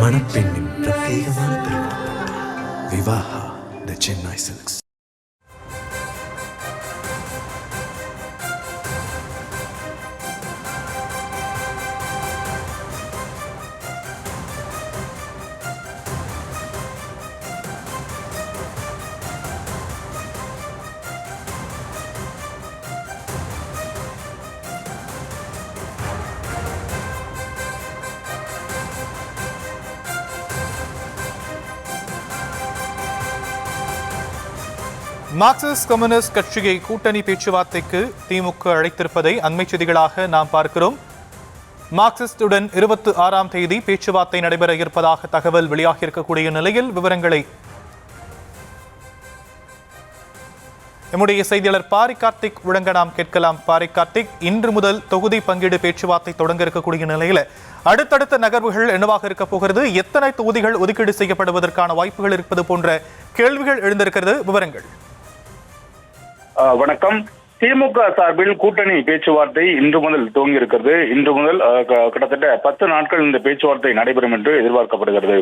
மணப்பெண்ணின் பிரத்யேகமான திருமணம் விவாஹா தி Chennai silks. Marxist communist கட்சியை கூட்டணி பேச்சுவார்த்தைக்கு திமுக அழைத்திருப்பதை அண்மை செய்திகளாக நாம் பார்க்கிறோம். மார்க்சிஸ்டுடன் 26ஆம் தேதி பேச்சுவார்த்தை நடைபெற இருப்பதாக தகவல் வெளியாகி இருக்கக்கூடிய நிலையில் விவரங்களை நம்முடைய செய்தியாளர் பாரி கார்த்திக் வழங்க நாம் கேட்கலாம். பாரி கார்த்திக், இன்று முதல் தொகுதி பங்கீடு பேச்சுவார்த்தை தொடங்க இருக்கக்கூடிய நிலையில் அடுத்தடுத்த நகர்வுகள் என்னவாக இருக்க போகிறது? எத்தனை தொகுதிகள் ஒதுக்கீடு செய்யப்படுவதற்கான வாய்ப்புகள் இருப்பது போன்ற கேள்விகள் எழுந்திருக்கிறது. விவரங்கள். வணக்கம். திமுக சார்பில் கூட்டணி பேச்சுவார்த்தை இன்று முதல் துவங்கி இருக்கிறது. இன்று முதல் கிட்டத்தட்ட 10 நாட்கள் இந்த பேச்சுவார்த்தை நடைபெறும் என்று எதிர்பார்க்கப்படுகிறது.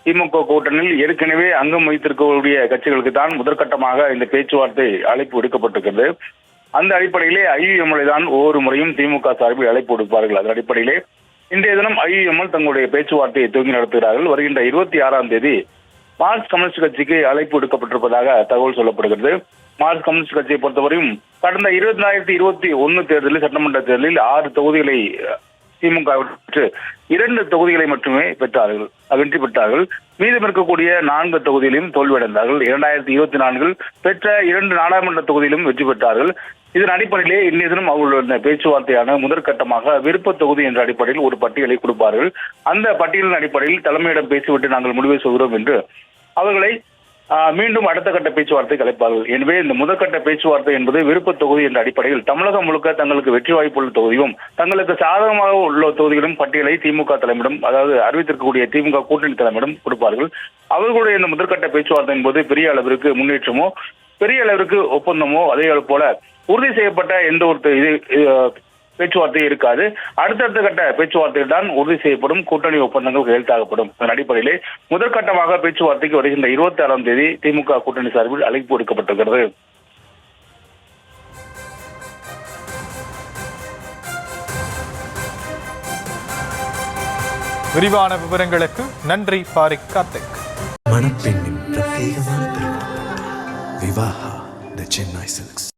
திமுக கூட்டணியில் ஏற்கனவே அங்கம் வைத்திருக்கக்கூடிய கட்சிகளுக்கு தான் முதற்கட்டமாக இந்த பேச்சுவார்த்தை அழைப்பு விடுக்கப்பட்டிருக்கிறது. அந்த அடிப்படையிலே ஐயுஎம்எல் தான் ஒவ்வொரு முறையும் திமுக சார்பில் அழைப்பு விடுப்பார்கள். அதன் அடிப்படையிலே இன்றைய தினம் ஐயுஎம்எல் தங்களுடைய பேச்சுவார்த்தையை துவங்கி நடத்துகிறார்கள். வருகின்ற 26ஆம் தேதி மார்க்சிஸ்ட் கம்யூனிஸ்ட் கட்சிக்கு அழைப்பு விடுக்கப்பட்டிருப்பதாக தகவல் சொல்லப்படுகிறது. மார்க்சிஸ்ட் கம்யூனிஸ்ட் கட்சியை பொறுத்தவரையும் கடந்த 2021 தேர்தலில், சட்டமன்ற தேர்தலில் 6 தொகுதிகளை திமுக பெற்று 2 தொகுதிகளை மட்டுமே பெற்றார்கள், வெற்றி பெற்றார்கள். மீதம் இருக்கக்கூடிய 4 தொகுதியிலும் தோல்வியடைந்தார்கள். 2024 பெற்ற 2 நாடாளுமன்ற தொகுதியிலும் வெற்றி பெற்றார்கள். இதன் அடிப்படையிலே இன்றைய தினம் அவர்களுடைய பேச்சுவார்த்தையான முதற்கட்டமாக விருப்ப தொகுதி என்ற அடிப்படையில் ஒரு பட்டியலை கொடுப்பார்கள். அந்த பட்டியலின் அடிப்படையில் தலைமையிடம் பேசிவிட்டு நாங்கள் முடிவை சொல்கிறோம் என்று அவர்களை மீண்டும் அடுத்த கட்ட பேச்சுவார்த்தைக்கு அழைப்பார்கள். எனவே இந்த முதற்கட்ட பேச்சுவார்த்தை என்பது விருப்ப தொகுதி என்ற அடிப்படையில் தமிழகம் முழுக்க தங்களுக்கு வெற்றி வாய்ப்புள்ள தொகுதியும் தங்களுக்கு சாதகமாக உள்ள தொகுதிகளும் பட்டியலை திமுக தலைமையிடம், அதாவது அறிவித்திருக்கக்கூடிய திமுக கூட்டணி தலைமையிடம் கொடுப்பார்கள். அவர்களுடைய இந்த முதற்கட்ட பேச்சுவார்த்தை என்பது பெரிய அளவிற்கு முன்னேற்றமோ பெரிய அளவிற்கு ஒப்பந்தமோ அதே போல உறுதி செய்யப்பட்ட எந்த ஒரு பேச்சுவார்த்தை இருக்காது. அடுத்தடுத்த கட்ட பேச்சுவார்த்தையில் தான் உறுதி செய்யப்படும் கூட்டணி ஒப்பந்தங்கள் கையெழுத்தாகப்படும். அதன் அடிப்படையிலே முதற்கட்டமாக பேச்சுவார்த்தைக்கு வருகின்ற 26ஆம் தேதி திமுக கூட்டணி சார்பில் அழைப்பு விடுக்கப்பட்டிருக்கிறது. விரிவான விவரங்களுக்கு நன்றி பாரி கார்த்திக். மணப்பெண்ணின் பிரத்யேகமான திருமணம் விவாஹா தி சென்னை சில்க்ஸ்.